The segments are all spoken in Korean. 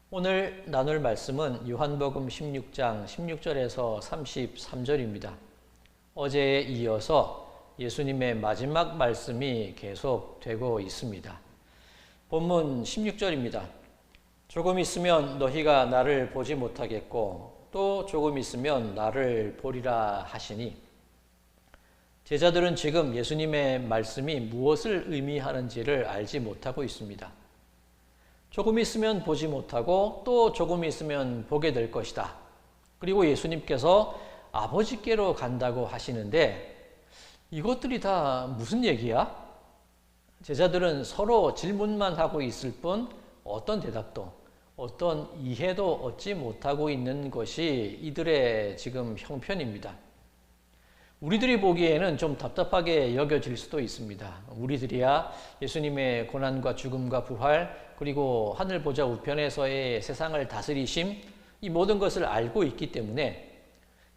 오늘 나눌 말씀은 요한복음 16장 16절에서 33절입니다. 어제에 이어서 예수님의 마지막 말씀이 계속되고 있습니다. 본문 16절입니다. 조금 있으면 너희가 나를 보지 못하겠고 또 조금 있으면 나를 보리라 하시니, 제자들은 지금 예수님의 말씀이 무엇을 의미하는지를 알지 못하고 있습니다. 조금 있으면 보지 못하고 또 조금 있으면 보게 될 것이다. 그리고 예수님께서 아버지께로 간다고 하시는데 이것들이 다 무슨 얘기야? 제자들은 서로 질문만 하고 있을 뿐 어떤 대답도 어떤 이해도 얻지 못하고 있는 것이 이들의 지금 형편입니다. 우리들이 보기에는 좀 답답하게 여겨질 수도 있습니다. 우리들이야 예수님의 고난과 죽음과 부활, 그리고 하늘 보좌 우편에서의 세상을 다스리심, 이 모든 것을 알고 있기 때문에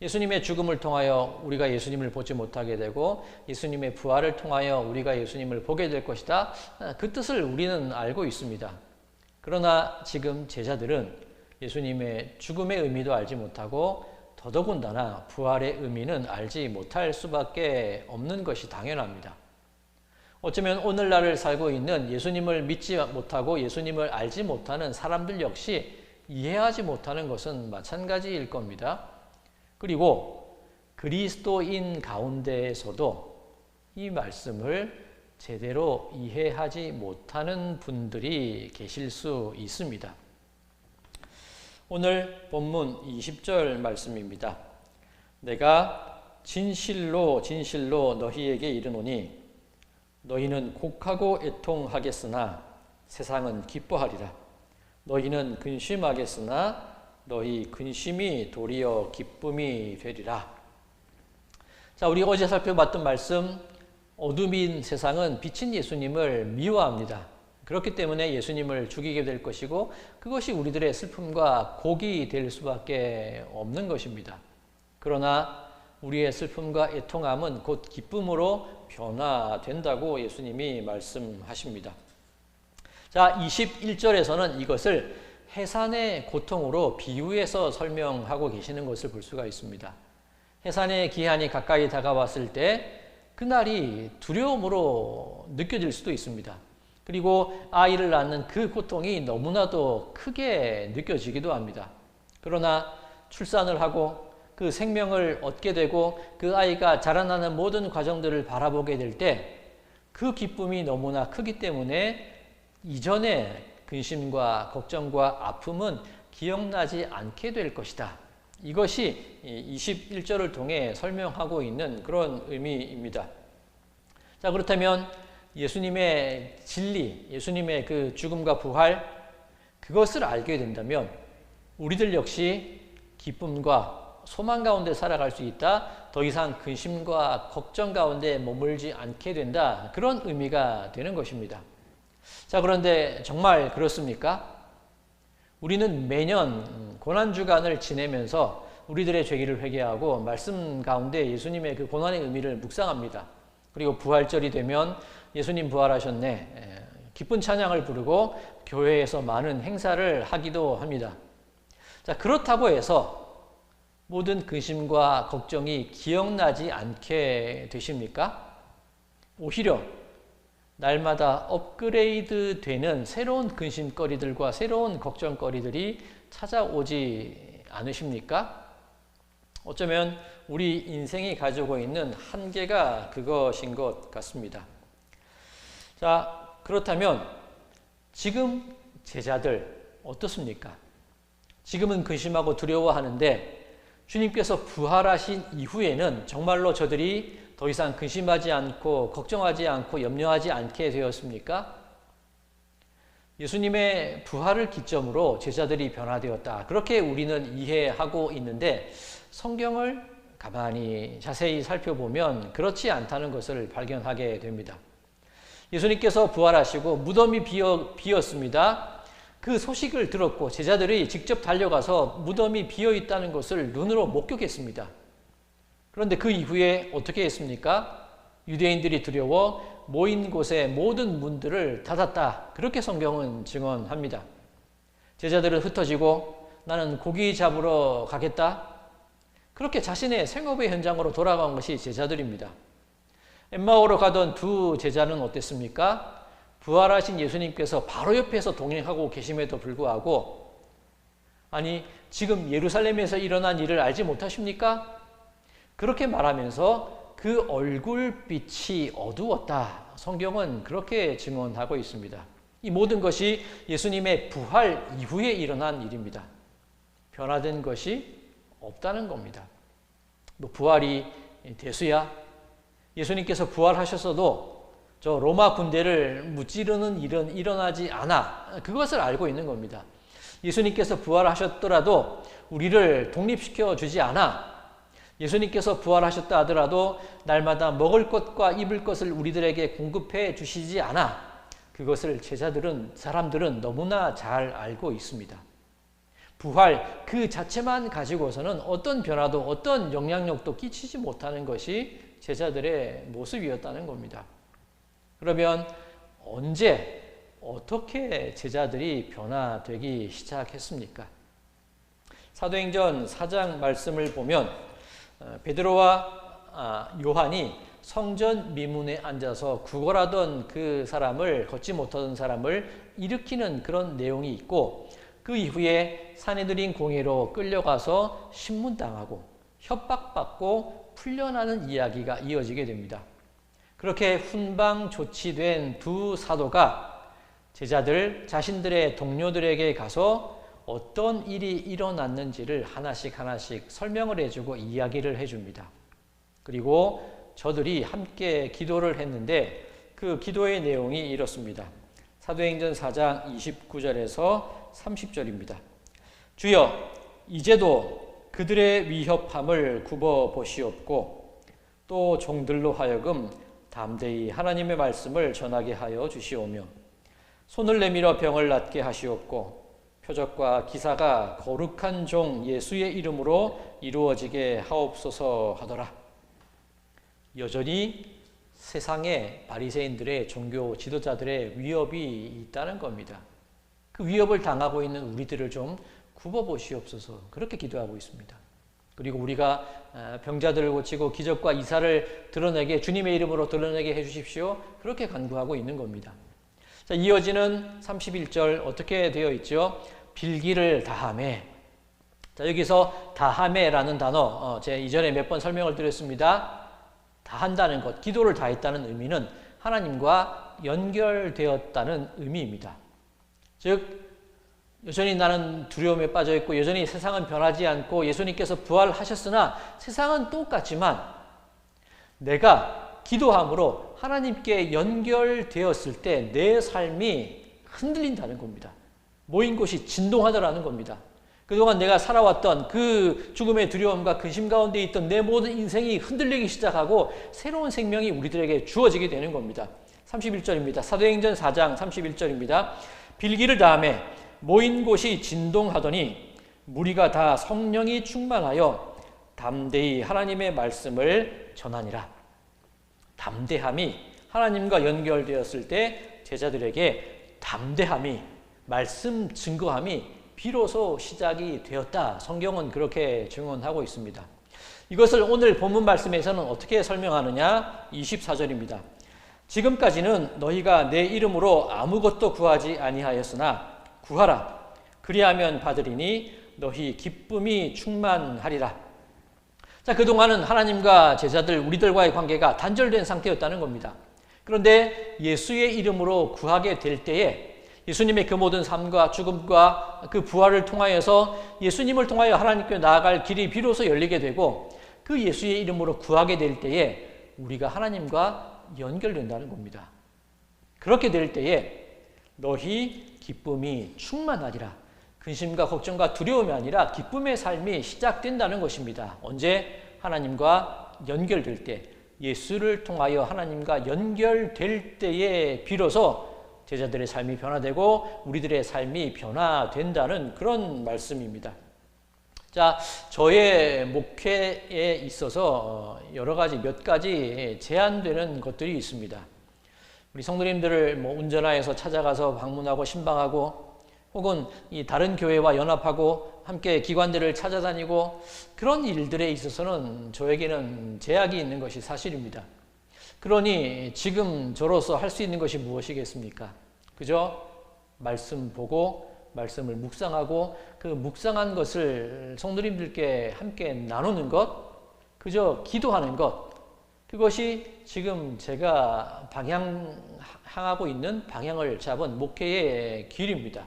예수님의 죽음을 통하여 우리가 예수님을 보지 못하게 되고 예수님의 부활을 통하여 우리가 예수님을 보게 될 것이다, 그 뜻을 우리는 알고 있습니다. 그러나 지금 제자들은 예수님의 죽음의 의미도 알지 못하고 더더군다나 부활의 의미는 알지 못할 수밖에 없는 것이 당연합니다. 어쩌면 오늘날을 살고 있는 예수님을 믿지 못하고 예수님을 알지 못하는 사람들 역시 이해하지 못하는 것은 마찬가지일 겁니다. 그리고 그리스도인 가운데에서도 이 말씀을 제대로 이해하지 못하는 분들이 계실 수 있습니다. 오늘 본문 20절 말씀입니다. 내가 진실로 진실로 너희에게 이르노니 너희는 곡하고 애통하겠으나 세상은 기뻐하리라. 너희는 근심하겠으나 너희 근심이 도리어 기쁨이 되리라. 자, 우리 어제 살펴봤던 말씀, 어둠인 세상은 빛인 예수님을 미워합니다. 그렇기 때문에 예수님을 죽이게 될 것이고 그것이 우리들의 슬픔과 곡이 될 수밖에 없는 것입니다. 그러나 우리의 슬픔과 애통함은 곧 기쁨으로 변화된다고 예수님이 말씀하십니다. 자, 21절에서는 이것을 해산의 고통으로 비유해서 설명하고 계시는 것을 볼 수가 있습니다. 해산의 기한이 가까이 다가왔을 때 그날이 두려움으로 느껴질 수도 있습니다. 그리고 아이를 낳는 그 고통이 너무나도 크게 느껴지기도 합니다. 그러나 출산을 하고 그 생명을 얻게 되고 그 아이가 자라나는 모든 과정들을 바라보게 될 때 그 기쁨이 너무나 크기 때문에 이전의 근심과 걱정과 아픔은 기억나지 않게 될 것이다. 이것이 21절을 통해 설명하고 있는 그런 의미입니다. 자, 그렇다면 예수님의 진리, 예수님의 그 죽음과 부활, 그것을 알게 된다면 우리들 역시 기쁨과 소망 가운데 살아갈 수 있다. 더 이상 근심과 걱정 가운데 머물지 않게 된다. 그런 의미가 되는 것입니다. 자, 그런데 정말 그렇습니까? 우리는 매년 고난주간을 지내면서 우리들의 죄기를 회개하고 말씀 가운데 예수님의 그 고난의 의미를 묵상합니다. 그리고 부활절이 되면 예수님 부활하셨네, 기쁜 찬양을 부르고 교회에서 많은 행사를 하기도 합니다. 자, 그렇다고 해서 모든 근심과 걱정이 기억나지 않게 되십니까? 오히려 날마다 업그레이드 되는 새로운 근심거리들과 새로운 걱정거리들이 찾아오지 않으십니까? 어쩌면 우리 인생이 가지고 있는 한계가 그것인 것 같습니다. 자, 그렇다면 지금 제자들 어떻습니까? 지금은 근심하고 두려워하는데 주님께서 부활하신 이후에는 정말로 저들이 더 이상 근심하지 않고 걱정하지 않고 염려하지 않게 되었습니까? 예수님의 부활을 기점으로 제자들이 변화되었다. 그렇게 우리는 이해하고 있는데 성경을 가만히 자세히 살펴보면 그렇지 않다는 것을 발견하게 됩니다. 예수님께서 부활하시고 무덤이 비었습니다. 그 소식을 들었고 제자들이 직접 달려가서 무덤이 비어 있다는 것을 눈으로 목격했습니다. 그런데 그 이후에 어떻게 했습니까? 유대인들이 두려워 모인 곳의 모든 문들을 닫았다. 그렇게 성경은 증언합니다. 제자들은 흩어지고 나는 고기 잡으러 가겠다. 그렇게 자신의 생업의 현장으로 돌아간 것이 제자들입니다. 엠마오로 가던 두 제자는 어땠습니까? 부활하신 예수님께서 바로 옆에서 동행하고 계심에도 불구하고 아니 지금 예루살렘에서 일어난 일을 알지 못하십니까? 그렇게 말하면서 그 얼굴빛이 어두웠다. 성경은 그렇게 증언하고 있습니다. 이 모든 것이 예수님의 부활 이후에 일어난 일입니다. 변화된 것이 없다는 겁니다. 뭐 부활이 대수야? 예수님께서 부활하셨어도 저 로마 군대를 무찌르는 일은 일어나지 않아. 그것을 알고 있는 겁니다. 예수님께서 부활하셨더라도 우리를 독립시켜 주지 않아. 예수님께서 부활하셨다 하더라도 날마다 먹을 것과 입을 것을 우리들에게 공급해 주시지 않아. 그것을 사람들은 너무나 잘 알고 있습니다. 부활 그 자체만 가지고서는 어떤 변화도 어떤 영향력도 끼치지 못하는 것이 제자들의 모습이었다는 겁니다. 그러면 언제 어떻게 제자들이 변화되기 시작했습니까? 사도행전 4장 말씀을 보면 베드로와 요한이 성전 미문에 앉아서 구걸하던 그 사람을 걷지 못하던 사람을 일으키는 그런 내용이 있고 그 이후에 사내들인 공회로 끌려가서 신문당하고 협박받고 풀려나는 이야기가 이어지게 됩니다. 그렇게 훈방 조치된 두 사도가 제자들 자신들의 동료들에게 가서 어떤 일이 일어났는지를 하나씩 설명을 해주고 이야기를 해줍니다. 그리고 저들이 함께 기도를 했는데 그 기도의 내용이 이렇습니다. 사도행전 4장 29절에서 30절입니다. 주여 이제도 그들의 위협함을 굽어 보시옵고 또 종들로 하여금 담대히 하나님의 말씀을 전하게 하여 주시오며 손을 내밀어 병을 낫게 하시옵고 표적과 기사가 거룩한 종 예수의 이름으로 이루어지게 하옵소서 하더라. 여전히 세상에 바리새인들의 종교 지도자들의 위협이 있다는 겁니다. 그 위협을 당하고 있는 우리들을 좀 굽어보시옵소서 그렇게 기도하고 있습니다. 그리고 우리가 병자들을 고치고 기적과 이사를 드러내게 주님의 이름으로 드러내게 해주십시오. 그렇게 간구하고 있는 겁니다. 자, 이어지는 31절 어떻게 되어 있죠? 빌기를 다하매. 자, 여기서 다하매라는 단어 제가 이전에 몇 번 설명을 드렸습니다. 다한다는 것, 기도를 다했다는 의미는 하나님과 연결되었다는 의미입니다. 즉 여전히 나는 두려움에 빠져 있고 여전히 세상은 변하지 않고 예수님께서 부활하셨으나 세상은 똑같지만 내가 기도함으로 하나님께 연결되었을 때 내 삶이 흔들린다는 겁니다. 모인 곳이 진동하더라는 겁니다. 그동안 내가 살아왔던 그 죽음의 두려움과 근심 가운데 있던 내 모든 인생이 흔들리기 시작하고 새로운 생명이 우리들에게 주어지게 되는 겁니다. 31절입니다. 사도행전 4장 31절입니다. 빌기를 다하매 모인 곳이 진동하더니 무리가 다 성령이 충만하여 담대히 하나님의 말씀을 전하니라. 담대함이 하나님과 연결되었을 때 제자들에게 담대함이 말씀 증거함이 비로소 시작이 되었다. 성경은 그렇게 증언하고 있습니다. 이것을 오늘 본문 말씀에서는 어떻게 설명하느냐? 24절입니다. 지금까지는 너희가 내 이름으로 아무것도 구하지 아니하였으나 구하라. 그리하면 받으리니 너희 기쁨이 충만하리라. 자, 그동안은 하나님과 제자들, 우리들과의 관계가 단절된 상태였다는 겁니다. 그런데 예수의 이름으로 구하게 될 때에 예수님의 그 모든 삶과 죽음과 그 부활을 통하여서 예수님을 통하여 하나님께 나아갈 길이 비로소 열리게 되고 그 예수의 이름으로 구하게 될 때에 우리가 하나님과 연결된다는 겁니다. 그렇게 될 때에 너희 기쁨이 충만하리라. 근심과 걱정과 두려움이 아니라 기쁨의 삶이 시작된다는 것입니다. 언제? 하나님과 연결될 때, 예수를 통하여 하나님과 연결될 때에 비로소 제자들의 삶이 변화되고 우리들의 삶이 변화된다는 그런 말씀입니다. 자, 저의 목회에 있어서 여러 가지 몇 가지 제한되는 것들이 있습니다. 우리 성도님들을 운전하여서 찾아가서 방문하고 신방하고 혹은 이 다른 교회와 연합하고 함께 기관들을 찾아다니고 그런 일들에 있어서는 저에게는 제약이 있는 것이 사실입니다. 그러니 지금 저로서 할 수 있는 것이 무엇이겠습니까? 그저 말씀 보고 말씀을 묵상하고 그 묵상한 것을 성도님들께 함께 나누는 것, 그저 기도하는 것, 그것이 지금 제가 향하고 있는 방향을 잡은 목회의 길입니다.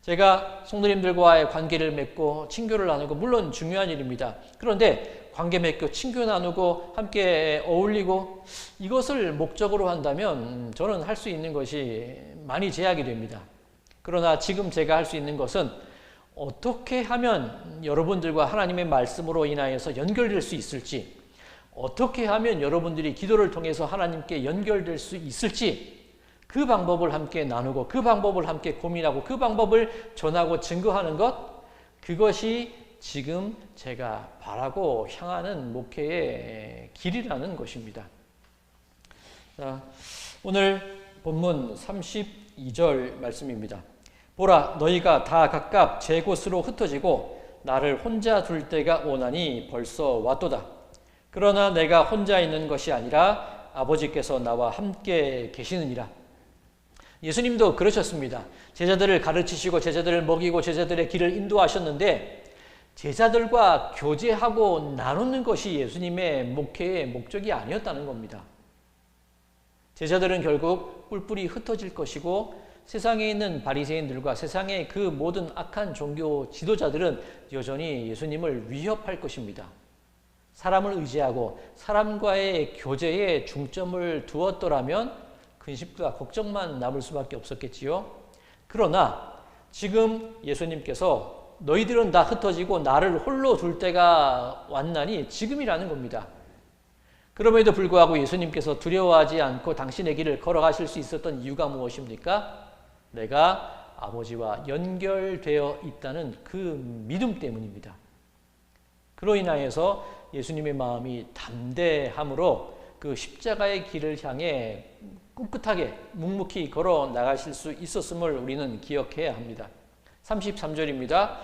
제가 성도님들과의 관계를 맺고 친교를 나누고 물론 중요한 일입니다. 그런데 관계 맺고 친교 나누고 함께 어울리고 이것을 목적으로 한다면 저는 할 수 있는 것이 많이 제약이 됩니다. 그러나 지금 제가 할 수 있는 것은 어떻게 하면 여러분들과 하나님의 말씀으로 인하여서 연결될 수 있을지, 어떻게 하면 여러분들이 기도를 통해서 하나님께 연결될 수 있을지 그 방법을 함께 나누고 그 방법을 함께 고민하고 그 방법을 전하고 증거하는 것, 그것이 지금 제가 바라고 향하는 목회의 길이라는 것입니다. 자, 오늘 본문 32절 말씀입니다. 보라, 너희가 다 각각 제 곳으로 흩어지고 나를 혼자 둘 때가 오나니 벌써 왔도다. 그러나 내가 혼자 있는 것이 아니라 아버지께서 나와 함께 계시느니라. 예수님도 그러셨습니다. 제자들을 가르치시고 제자들을 먹이고 제자들의 길을 인도하셨는데 제자들과 교제하고 나누는 것이 예수님의 목회의 목적이 아니었다는 겁니다. 제자들은 결국 뿔뿔이 흩어질 것이고 세상에 있는 바리새인들과 세상의 그 모든 악한 종교 지도자들은 여전히 예수님을 위협할 것입니다. 사람을 의지하고 사람과의 교제에 중점을 두었더라면 근심과 걱정만 남을 수밖에 없었겠지요. 그러나 지금 예수님께서 너희들은 다 흩어지고 나를 홀로 둘 때가 왔나니 지금이라는 겁니다. 그럼에도 불구하고 예수님께서 두려워하지 않고 당신의 길을 걸어가실 수 있었던 이유가 무엇입니까? 내가 아버지와 연결되어 있다는 그 믿음 때문입니다. 그로 인하여서 예수님의 마음이 담대함으로 그 십자가의 길을 향해 꿋꿋하게 묵묵히 걸어 나가실 수 있었음을 우리는 기억해야 합니다. 33절입니다.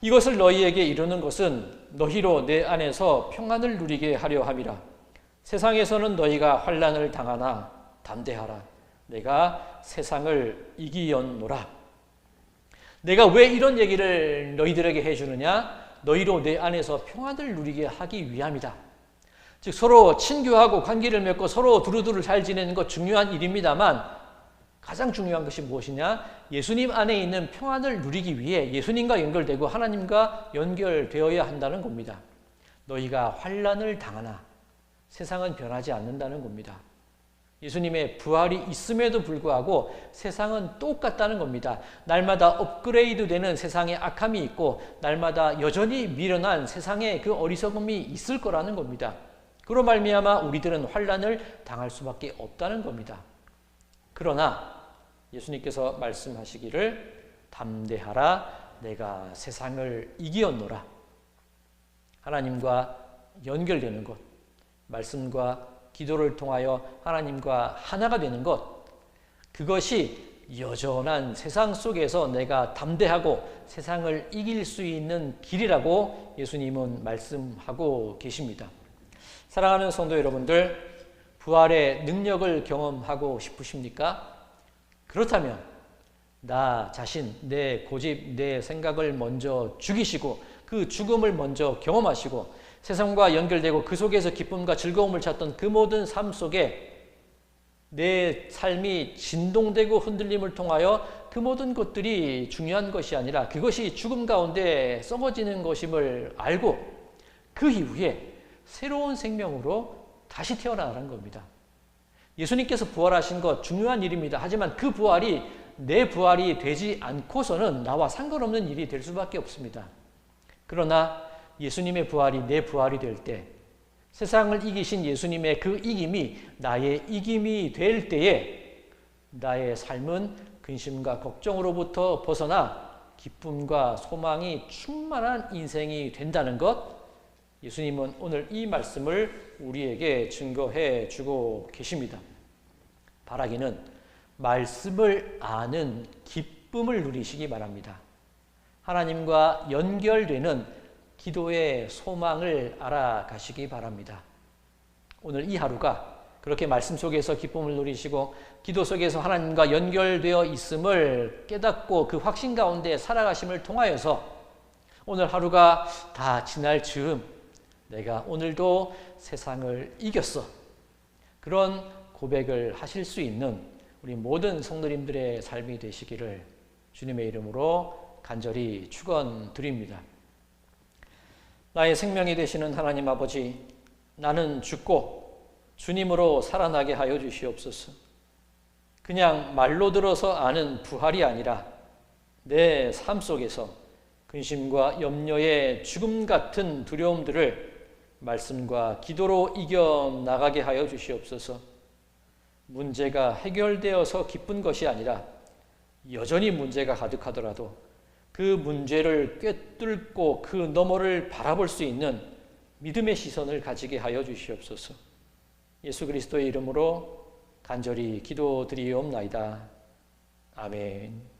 이것을 너희에게 이루는 것은 너희로 내 안에서 평안을 누리게 하려 함이라. 세상에서는 너희가 환난을 당하나 담대하라. 내가 세상을 이기었노라. 내가 왜 이런 얘기를 너희들에게 해주느냐? 너희로 내 안에서 평안을 누리게 하기 위함이다. 즉 서로 친교하고 관계를 맺고 서로 두루두루 잘 지내는 것 중요한 일입니다만 가장 중요한 것이 무엇이냐? 예수님 안에 있는 평안을 누리기 위해 예수님과 연결되고 하나님과 연결되어야 한다는 겁니다. 너희가 환난을 당하나 세상은 변하지 않는다는 겁니다. 예수님의 부활이 있음에도 불구하고 세상은 똑같다는 겁니다. 날마다 업그레이드되는 세상의 악함이 있고 날마다 여전히 미련한 세상의 그 어리석음이 있을 거라는 겁니다. 그로 말미암아 우리들은 환난을 당할 수밖에 없다는 겁니다. 그러나 예수님께서 말씀하시기를 담대하라. 내가 세상을 이기었노라. 하나님과 연결되는 것, 말씀과 기도를 통하여 하나님과 하나가 되는 것, 그것이 여전한 세상 속에서 내가 담대하고 세상을 이길 수 있는 길이라고 예수님은 말씀하고 계십니다. 사랑하는 성도 여러분들, 부활의 능력을 경험하고 싶으십니까? 그렇다면 나 자신, 내 고집, 내 생각을 먼저 죽이시고 그 죽음을 먼저 경험하시고 세상과 연결되고 그 속에서 기쁨과 즐거움을 찾던 그 모든 삶 속에 내 삶이 진동되고 흔들림을 통하여 그 모든 것들이 중요한 것이 아니라 그것이 죽음 가운데 썩어지는 것임을 알고 그 이후에 새로운 생명으로 다시 태어나는 겁니다. 예수님께서 부활하신 것 중요한 일입니다. 하지만 그 부활이 내 부활이 되지 않고서는 나와 상관없는 일이 될 수밖에 없습니다. 그러나 예수님의 부활이 내 부활이 될 때, 세상을 이기신 예수님의 그 이김이 나의 이김이 될 때에 나의 삶은 근심과 걱정으로부터 벗어나 기쁨과 소망이 충만한 인생이 된다는 것, 예수님은 오늘 이 말씀을 우리에게 증거해 주고 계십니다. 바라기는 말씀을 아는 기쁨을 누리시기 바랍니다. 하나님과 연결되는 기도의 소망을 알아가시기 바랍니다. 오늘 이 하루가 그렇게 말씀 속에서 기쁨을 누리시고 기도 속에서 하나님과 연결되어 있음을 깨닫고 그 확신 가운데 살아가심을 통하여서 오늘 하루가 다 지날 즈음 내가 오늘도 세상을 이겼어. 그런 고백을 하실 수 있는 우리 모든 성도님들의 삶이 되시기를 주님의 이름으로 간절히 축원드립니다. 나의 생명이 되시는 하나님 아버지, 나는 죽고 주님으로 살아나게 하여 주시옵소서. 그냥 말로 들어서 아는 부활이 아니라 내 삶 속에서 근심과 염려의 죽음 같은 두려움들을 말씀과 기도로 이겨나가게 하여 주시옵소서. 문제가 해결되어서 기쁜 것이 아니라 여전히 문제가 가득하더라도 그 문제를 꿰뚫고 그 너머를 바라볼 수 있는 믿음의 시선을 가지게 하여 주시옵소서. 예수 그리스도의 이름으로 간절히 기도드리옵나이다. 아멘.